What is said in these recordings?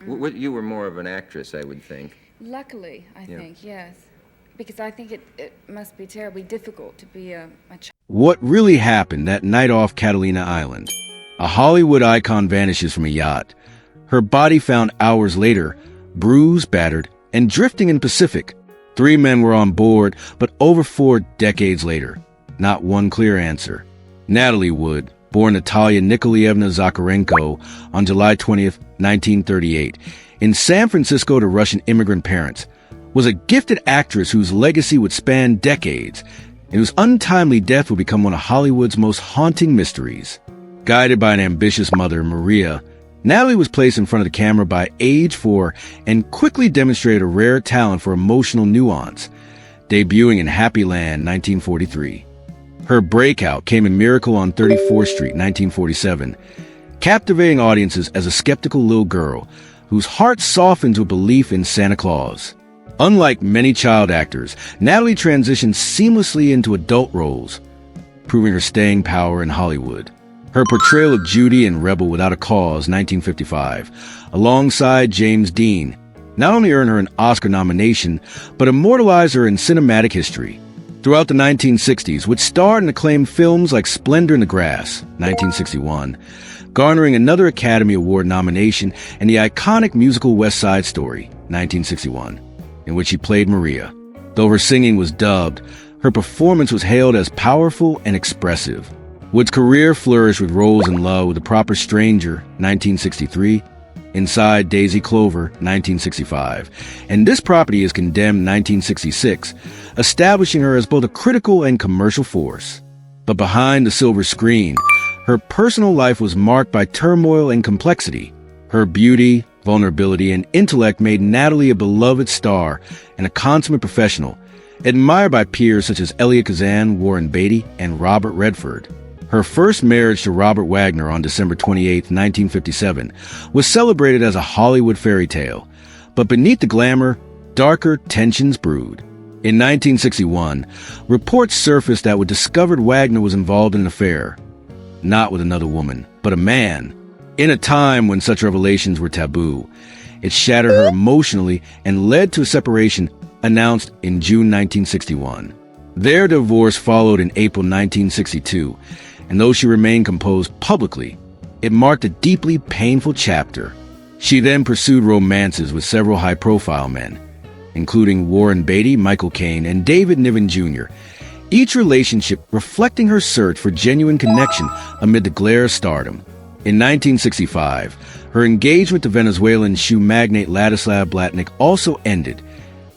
You were more of an actress, I would think. Luckily, I think, yes. Because I think it must be terribly difficult to be a child. What really happened that night off Catalina Island? A Hollywood icon vanishes from a yacht. Her body found hours later, bruised, battered, and drifting in Pacific. 3 men were on board, but over 4 decades later, not one clear answer. Natalie Wood, born Natalia Nikolaevna Zakharenko on July 20th, 1938, in San Francisco to Russian immigrant parents, was a gifted actress whose legacy would span decades and whose untimely death would become one of Hollywood's most haunting mysteries. Guided by an ambitious mother, Maria, Natalie was placed in front of the camera by age 4 and quickly demonstrated a rare talent for emotional nuance, debuting in Happy Land 1943. Her breakout came in Miracle on 34th Street 1947, captivating audiences as a skeptical little girl whose heart softened to a belief in Santa Claus. Unlike many child actors, Natalie transitioned seamlessly into adult roles, proving her staying power in Hollywood. Her portrayal of Judy in Rebel Without a Cause, 1955, alongside James Dean, not only earned her an Oscar nomination, but immortalized her in cinematic history. Throughout the 1960s, which starred in acclaimed films like Splendor in the Grass, 1961, garnering another Academy Award nomination, and the iconic musical West Side Story, 1961, in which she played Maria. Though her singing was dubbed, her performance was hailed as powerful and expressive. Wood's career flourished with roles in Love with a Proper Stranger, 1963, Inside Daisy Clover, 1965, and This Property is Condemned, 1966, establishing her as both a critical and commercial force. But behind the silver screen, her personal life was marked by turmoil and complexity. Her beauty, vulnerability, and intellect made Natalie a beloved star and a consummate professional, admired by peers such as Elia Kazan, Warren Beatty, and Robert Redford. Her first marriage to Robert Wagner on December 28, 1957, was celebrated as a Hollywood fairy tale, but beneath the glamour, darker tensions brewed. In 1961, reports surfaced that would discovered Wagner was involved in an affair, not with another woman, but a man. In a time when such revelations were taboo, it shattered her emotionally and led to a separation announced in June 1961. Their divorce followed in April 1962, and though she remained composed publicly, it marked a deeply painful chapter. She then pursued romances with several high-profile men, including Warren Beatty, Michael Caine, and David Niven Jr., each relationship reflecting her search for genuine connection amid the glare of stardom. In 1965, her engagement to Venezuelan shoe magnate Ladislav Blatnik also ended,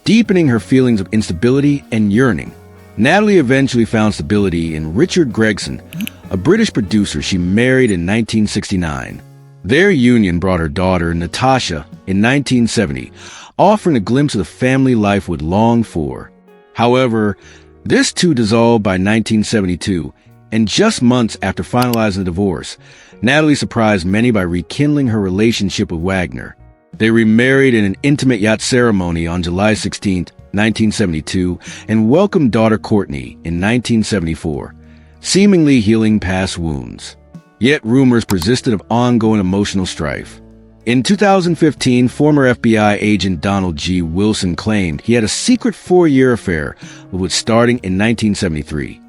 deepening her feelings of instability and yearning. Natalie eventually found stability in Richard Gregson, a British producer she married in 1969. Their union brought her daughter, Natasha, in 1970, offering a glimpse of the family life would long for. However, this too dissolved by 1972, and just months after finalizing the divorce, Natalie surprised many by rekindling her relationship with Wagner. They remarried in an intimate yacht ceremony on July 16, 1972, and welcomed daughter Courtney in 1974, seemingly healing past wounds. Yet rumors persisted of ongoing emotional strife. In 2015, former FBI agent Donald G. Wilson claimed he had a secret 4-year affair with Wood starting in 1973,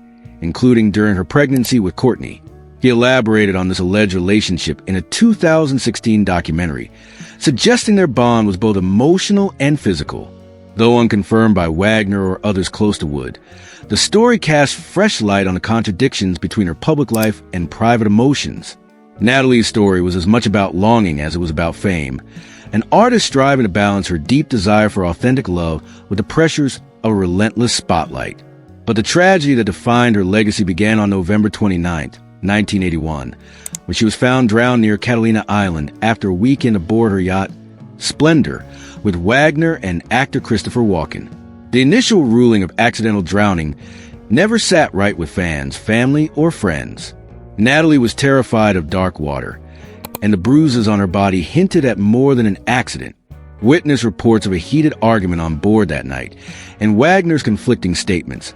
including during her pregnancy with Courtney. He elaborated on this alleged relationship in a 2016 documentary, suggesting their bond was both emotional and physical. Though unconfirmed by Wagner or others close to Wood, the story cast fresh light on the contradictions between her public life and private emotions. Natalie's story was as much about longing as it was about fame, an artist striving to balance her deep desire for authentic love with the pressures of a relentless spotlight. But the tragedy that defined her legacy began on November 29, 1981, when she was found drowned near Catalina Island after a weekend aboard her yacht, Splendor, with Wagner and actor Christopher Walken. The initial ruling of accidental drowning never sat right with fans, family, or friends. Natalie was terrified of dark water, and the bruises on her body hinted at more than an accident. Witness reports of a heated argument on board that night, and Wagner's conflicting statements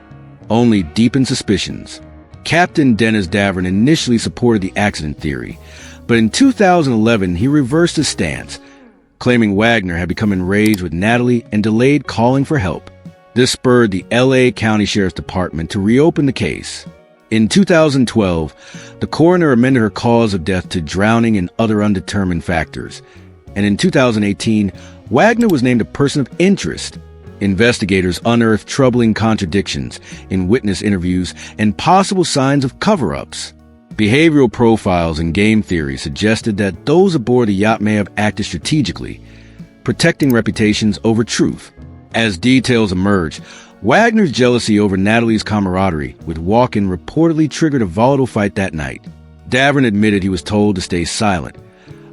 only deepened suspicions. Captain Dennis Davern initially supported the accident theory, but in 2011 he reversed his stance, claiming Wagner had become enraged with Natalie and delayed calling for help. This spurred the L.A. County Sheriff's Department to reopen the case. In 2012, the coroner amended her cause of death to drowning and other undetermined factors. And in 2018, Wagner was named a person of interest. Investigators unearthed troubling contradictions in witness interviews and possible signs of cover-ups. Behavioral profiles and game theory suggested that those aboard the yacht may have acted strategically, protecting reputations over truth. As details emerged, Wagner's jealousy over Natalie's camaraderie with Walken reportedly triggered a volatile fight that night. Davern admitted he was told to stay silent,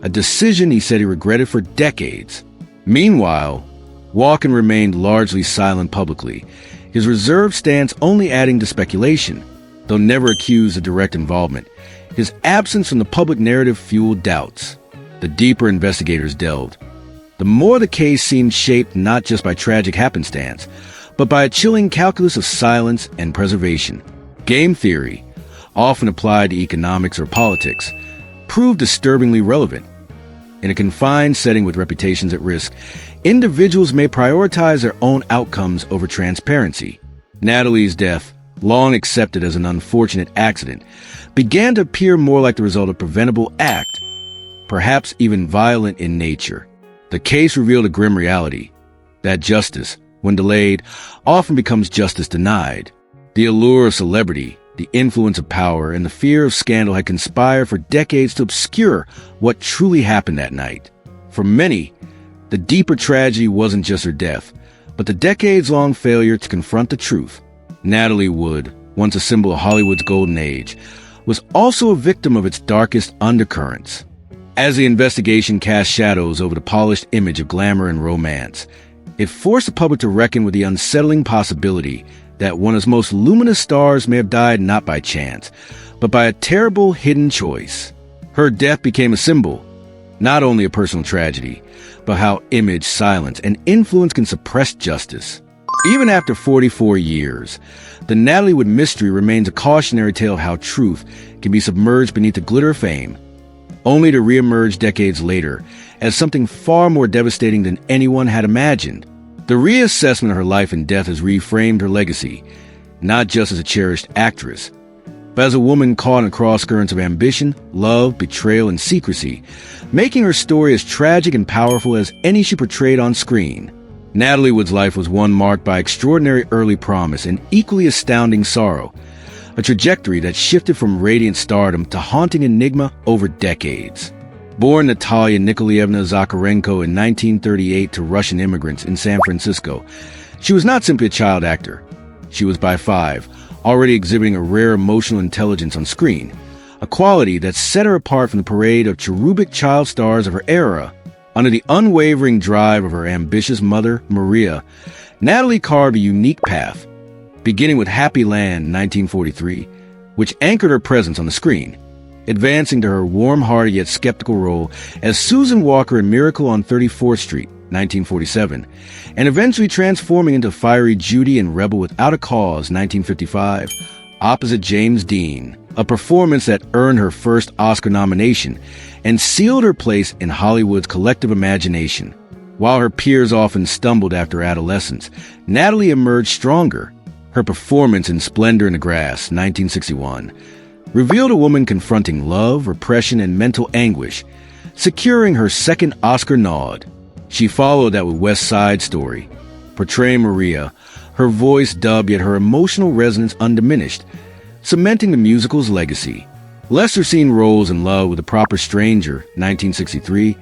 a decision he said he regretted for decades. Meanwhile, Walken remained largely silent publicly, his reserved stance only adding to speculation. Though never accused of direct involvement, his absence from the public narrative fueled doubts. The deeper investigators delved, the more the case seemed shaped not just by tragic happenstance, but by a chilling calculus of silence and preservation. Game theory, often applied to economics or politics, proved disturbingly relevant. In a confined setting with reputations at risk, individuals may prioritize their own outcomes over transparency. Natalie's death, long accepted as an unfortunate accident, began to appear more like the result of a preventable act, perhaps even violent in nature. The case revealed a grim reality, that justice, when delayed, often becomes justice denied. The allure of celebrity, the influence of power, and the fear of scandal had conspired for decades to obscure what truly happened that night. For many, the deeper tragedy wasn't just her death, but the decades-long failure to confront the truth. Natalie Wood, once a symbol of Hollywood's golden age, was also a victim of its darkest undercurrents. As the investigation cast shadows over the polished image of glamour and romance, it forced the public to reckon with the unsettling possibility that one of its most luminous stars may have died not by chance, but by a terrible hidden choice. Her death became a symbol, not only a personal tragedy, but how image, silence, and influence can suppress justice. Even after 44 years, the Natalie Wood mystery remains a cautionary tale of how truth can be submerged beneath the glitter of fame, only to reemerge decades later as something far more devastating than anyone had imagined. The reassessment of her life and death has reframed her legacy, not just as a cherished actress, but as a woman caught in crosscurrents of ambition, love, betrayal, and secrecy, making her story as tragic and powerful as any she portrayed on screen. Natalie Wood's life was one marked by extraordinary early promise and equally astounding sorrow, a trajectory that shifted from radiant stardom to haunting enigma over decades. Born Natalia Nikolaevna Zakharenko in 1938 to Russian immigrants in San Francisco, she was not simply a child actor. She was by 5, already exhibiting a rare emotional intelligence on screen, a quality that set her apart from the parade of cherubic child stars of her era. Under the unwavering drive of her ambitious mother, Maria, Natalie carved a unique path, beginning with Happy Land 1943, which anchored her presence on the screen, advancing to her warm-hearted yet skeptical role as Susan Walker in Miracle on 34th Street, 1947, and eventually transforming into fiery Judy in Rebel Without a Cause, 1955, opposite James Dean, a performance that earned her first Oscar nomination and sealed her place in Hollywood's collective imagination. While her peers often stumbled after adolescence, Natalie emerged stronger. Her performance in Splendor in the Grass, 1961, revealed a woman confronting love, repression, and mental anguish, securing her second Oscar nod. She followed that with West Side Story, portraying Maria, her voice dubbed yet her emotional resonance undiminished, cementing the musical's legacy. Lesser-seen roles in Love with a Proper Stranger, 1963,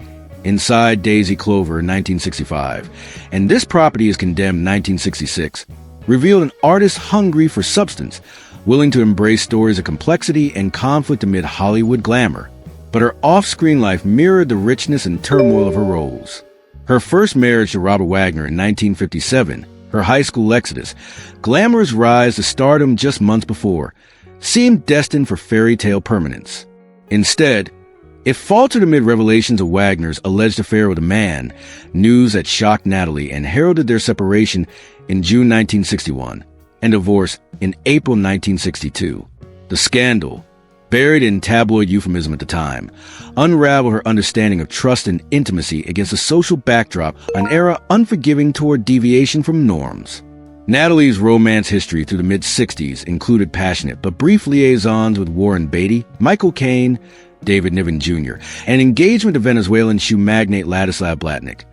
Inside Daisy Clover, 1965, and This Property is Condemned, 1966, revealed an artist hungry for substance, willing to embrace stories of complexity and conflict amid Hollywood glamour. But her off-screen life mirrored the richness and turmoil of her roles. Her first marriage to Robert Wagner in 1957, her high school exodus, glamorous rise to stardom just months before, seemed destined for fairy tale permanence. Instead, it faltered amid revelations of Wagner's alleged affair with a man, news that shocked Natalie and heralded their separation in June 1961 and divorce in April 1962. The scandal, buried in tabloid euphemism at the time, unravel her understanding of trust and intimacy against a social backdrop, an era unforgiving toward deviation from norms. Natalie's romance history through the mid-60s included passionate but brief liaisons with Warren Beatty, Michael Caine, David Niven Jr., and engagement to Venezuelan shoe magnate Ladislav Blatnick.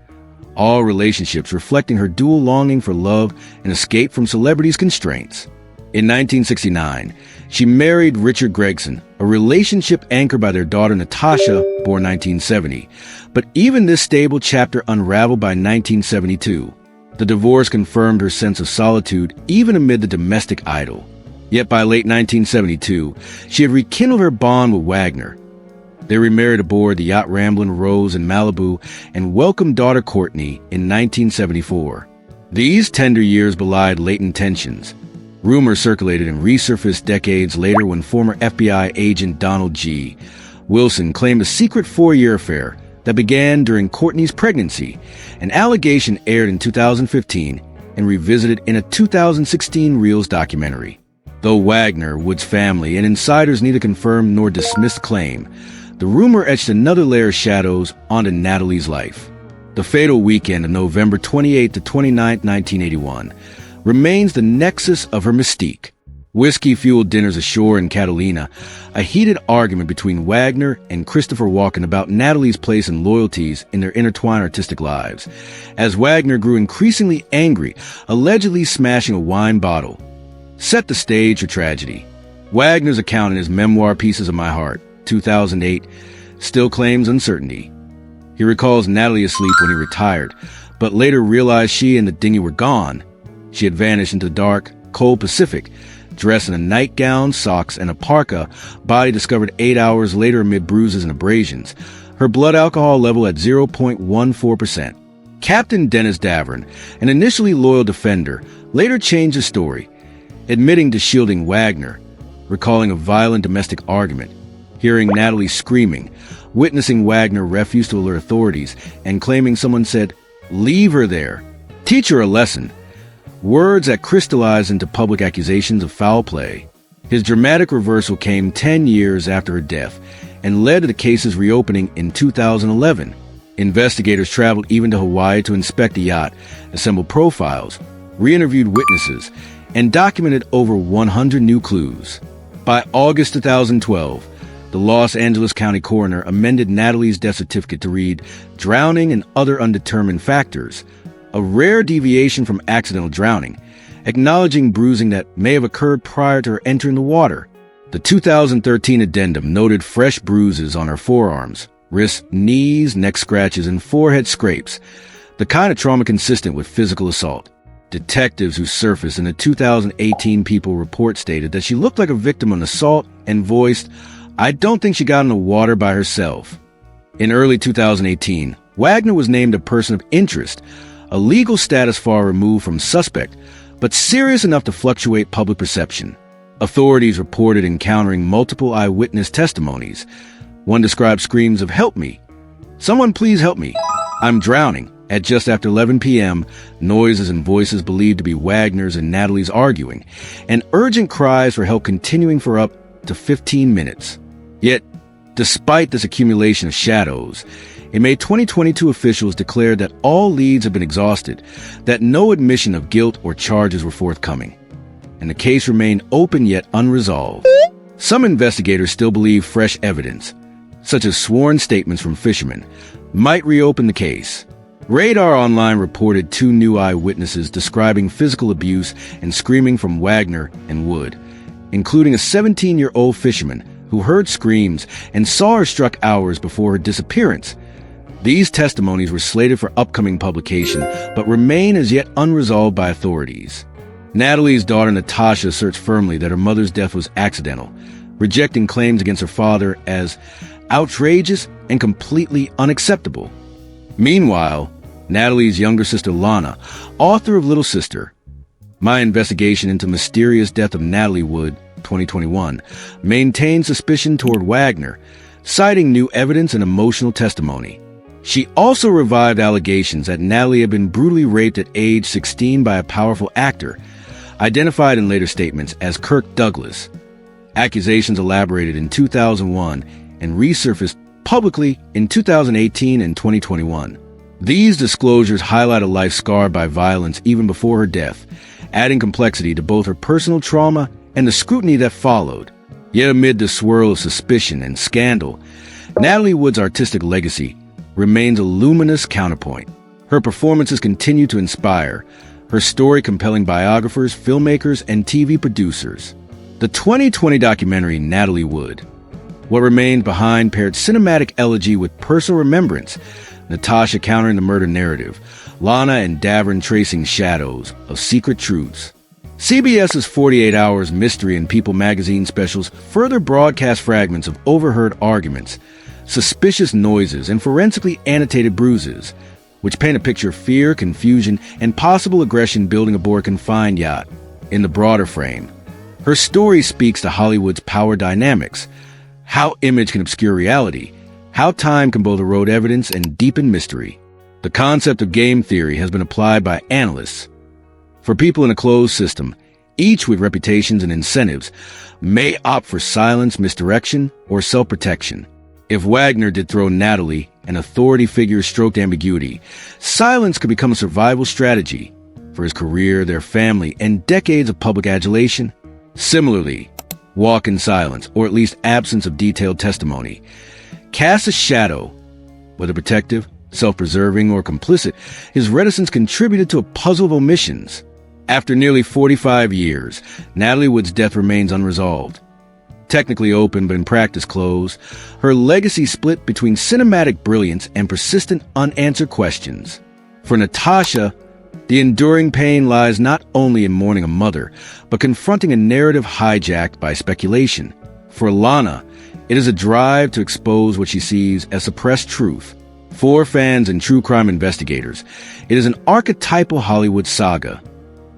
All relationships reflecting her dual longing for love and escape from celebrities' constraints. In 1969, she married Richard Gregson, a relationship anchored by their daughter Natasha, born 1970. But even this stable chapter unraveled by 1972. The divorce confirmed her sense of solitude even amid the domestic idyll. Yet by late 1972, she had rekindled her bond with Wagner. They remarried aboard the yacht Ramblin' Rose in Malibu and welcomed daughter Courtney in 1974. These tender years belied latent tensions. Rumors circulated and resurfaced decades later when former FBI agent Donald G. Wilson claimed a secret 4-year affair that began during Courtney's pregnancy. An allegation aired in 2015 and revisited in a 2016 Reels documentary. Though Wagner, Wood's family, and insiders neither confirmed nor dismissed claim, the rumor etched another layer of shadows onto Natalie's life. The fatal weekend of November 28 to 29, 1981, remains the nexus of her mystique. Whiskey-fueled dinners ashore in Catalina, a heated argument between Wagner and Christopher Walken about Natalie's place and loyalties in their intertwined artistic lives, as Wagner grew increasingly angry, allegedly smashing a wine bottle, set the stage for tragedy. Wagner's account in his memoir Pieces of My Heart, 2008, still claims uncertainty. He recalls Natalie asleep when he retired, but later realized she and the dinghy were gone. She had vanished into the dark, cold Pacific, dressed in a nightgown, socks, and a parka, body discovered 8 hours later amid bruises and abrasions, her blood alcohol level at 0.14%. Captain Dennis Davern, an initially loyal defender, later changed his story, admitting to shielding Wagner, recalling a violent domestic argument, hearing Natalie screaming, witnessing Wagner refuse to alert authorities, and claiming someone said, "Leave her there. Teach her a lesson." Words that crystallized into public accusations of foul play. His dramatic reversal came 10 years after her death and led to the case's reopening in 2011. Investigators traveled even to Hawaii to inspect the yacht, assembled profiles, re-interviewed witnesses, and documented over 100 new clues. By August 2012, the Los Angeles County coroner amended Natalie's death certificate to read drowning and other undetermined factors, a rare deviation from accidental drowning, acknowledging bruising that may have occurred prior to her entering the water. The 2013 addendum noted fresh bruises on her forearms, wrists, knees, neck scratches, and forehead scrapes, the kind of trauma consistent with physical assault. Detectives who surfaced in the 2018 People report stated that she looked like a victim of an assault and voiced, "I don't think she got in the water by herself." In early 2018, Wagner was named a person of interest, a legal status far removed from suspect, but serious enough to fluctuate public perception. Authorities reported encountering multiple eyewitness testimonies. One described screams of "Help me! Someone please help me! I'm drowning!" at just after 11 p.m., noises and voices believed to be Wagner's and Natalie's arguing, and urgent cries for help continuing for up to 15 minutes. Yet, despite this accumulation of shadows, in May 2022 officials declared that all leads had been exhausted, that no admission of guilt or charges were forthcoming, and the case remained open yet unresolved. Some investigators still believe fresh evidence, such as sworn statements from fishermen, might reopen the case. Radar Online reported 2 new eyewitnesses describing physical abuse and screaming from Wagner and Wood, including a 17-year-old fisherman who heard screams and saw her struck hours before her disappearance. These testimonies were slated for upcoming publication, but remain as yet unresolved by authorities. Natalie's daughter Natasha asserts firmly that her mother's death was accidental, rejecting claims against her father as outrageous and completely unacceptable. Meanwhile, Natalie's younger sister Lana, author of Little Sister, My Investigation into Mysterious Death of Natalie Wood, 2021, maintained suspicion toward Wagner, citing new evidence and emotional testimony. She also revived allegations that Natalie had been brutally raped at age 16 by a powerful actor, identified in later statements as Kirk Douglas. Accusations elaborated in 2001 and resurfaced publicly in 2018 and 2021. These disclosures highlight a life scarred by violence even before her death, adding complexity to both her personal trauma and the scrutiny that followed. Yet amid the swirl of suspicion and scandal, Natalie Wood's artistic legacy remains a luminous counterpoint. Her performances continue to inspire, her story compelling biographers, filmmakers, and TV producers. The 2020 documentary Natalie Wood, What Remained Behind, paired cinematic elegy with personal remembrance, Natasha countering the murder narrative, Lana and Davern tracing shadows of secret truths. CBS's 48 Hours Mystery and People magazine specials further broadcast fragments of overheard arguments, suspicious noises, and forensically annotated bruises, which paint a picture of fear, confusion, and possible aggression building aboard a confined yacht. In the broader frame, her story speaks to Hollywood's power dynamics, how image can obscure reality, how time can both erode evidence and deepen mystery. The concept of game theory has been applied by analysts. For people in a closed system, each with reputations and incentives, may opt for silence, misdirection, or self-protection. If Wagner dethrone Natalie, an authority figure stroked ambiguity, silence could become a survival strategy for his career, their family, and decades of public adulation. Similarly, walk in silence, or at least absence of detailed testimony, casts a shadow. Whether protective, self-preserving, or complicit, his reticence contributed to a puzzle of omissions. After nearly 45 years, Natalie Wood's death remains unresolved. Technically open but in practice closed, her legacy split between cinematic brilliance and persistent unanswered questions. For Natasha, the enduring pain lies not only in mourning a mother, but confronting a narrative hijacked by speculation. For Lana, it is a drive to expose what she sees as suppressed truth. For fans and true crime investigators, it is an archetypal Hollywood saga.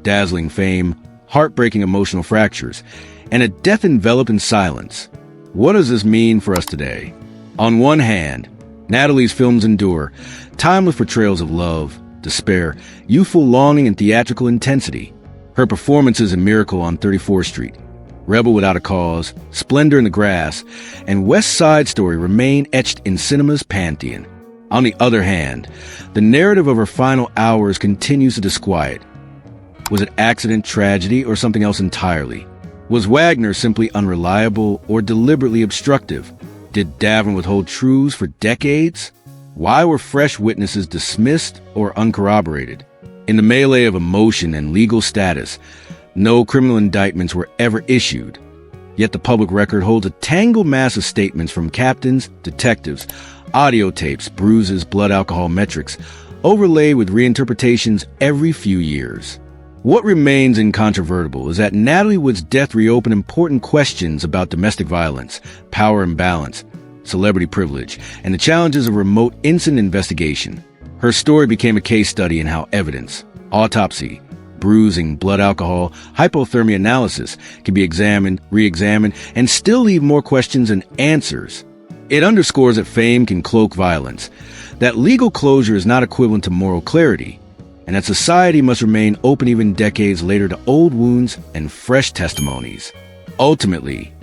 Dazzling fame, heartbreaking emotional fractures, and a death enveloped in silence. What does this mean for us today? On one hand, Natalie's films endure, timeless portrayals of love, despair, youthful longing, and theatrical intensity. Her performances in Miracle on 34th Street, Rebel Without a Cause, Splendor in the Grass, and West Side Story remain etched in cinema's pantheon. On the other hand, the narrative of her final hours continues to disquiet. Was it accident, tragedy, or something else entirely? Was Wagner simply unreliable or deliberately obstructive? Did Davern withhold truths for decades? Why were fresh witnesses dismissed or uncorroborated? In the melee of emotion and legal status, no criminal indictments were ever issued. Yet the public record holds a tangled mass of statements from captains, detectives, audio tapes, bruises, blood alcohol metrics, overlaid with reinterpretations every few years. What remains incontrovertible is that Natalie Wood's death reopened important questions about domestic violence, power imbalance, celebrity privilege, and the challenges of remote incident investigation. Her story became a case study in how evidence, autopsy, bruising, blood alcohol, hypothermia analysis can be examined, re-examined, and still leave more questions than answers. It underscores that fame can cloak violence, that legal closure is not equivalent to moral clarity, and that society must remain open even decades later to old wounds and fresh testimonies. Ultimately,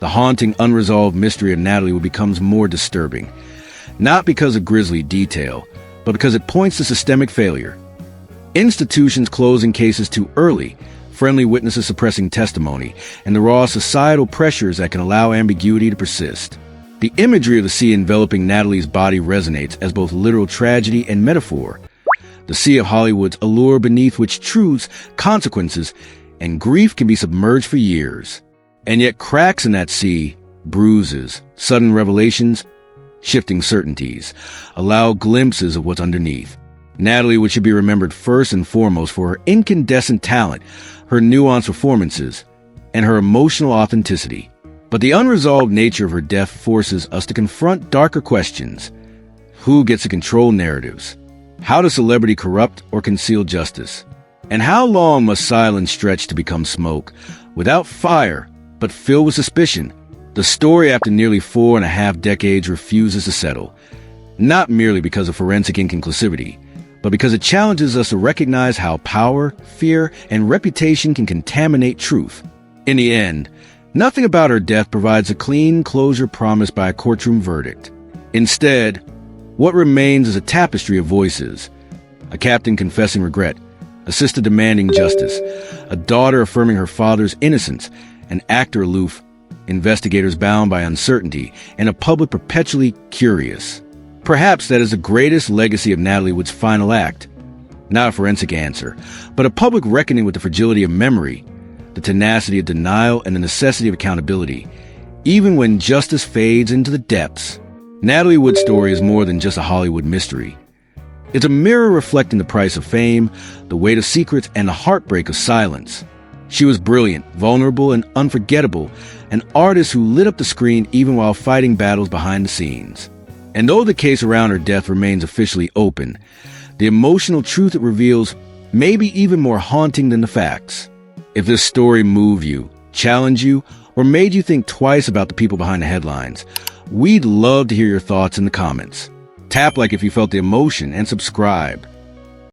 the haunting, unresolved mystery of Natalie Wood becomes more disturbing, not because of grisly detail, but because it points to systemic failure. Institutions closing cases too early, friendly witnesses suppressing testimony, and the raw societal pressures that can allow ambiguity to persist. The imagery of the sea enveloping Natalie's body resonates as both literal tragedy and metaphor. The sea of Hollywood's allure beneath which truths, consequences, and grief can be submerged for years. And yet cracks in that sea, bruises, sudden revelations, shifting certainties, allow glimpses of what's underneath. Natalie Wood should be remembered first and foremost for her incandescent talent, her nuanced performances, and her emotional authenticity. But the unresolved nature of her death forces us to confront darker questions. Who gets to control narratives? How does celebrity corrupt or conceal justice? And how long must silence stretch to become smoke, without fire, but filled with suspicion? The story, after nearly 4.5 decades, refuses to settle, not merely because of forensic inconclusivity, but because it challenges us to recognize how power, fear, and reputation can contaminate truth. In the end, Nothing about her death provides a clean closure promised by a courtroom verdict. Instead, what remains is a tapestry of voices. A captain confessing regret, a sister demanding justice, a daughter affirming her father's innocence, an actor aloof, investigators bound by uncertainty, and a public perpetually curious. Perhaps that is the greatest legacy of Natalie Wood's final act. Not a forensic answer, but a public reckoning with the fragility of memory, the tenacity of denial, and the necessity of accountability, even when justice fades into the depths. Natalie Wood's story is more than just a Hollywood mystery. It's a mirror reflecting the price of fame, the weight of secrets, and the heartbreak of silence. She was brilliant, vulnerable, and unforgettable, an artist who lit up the screen even while fighting battles behind the scenes. And though the case around her death remains officially open, the emotional truth it reveals may be even more haunting than the facts. If this story moved you, challenged you, or made you think twice about the people behind the headlines, we'd love to hear your thoughts in the comments. Tap like if you felt the emotion and subscribe.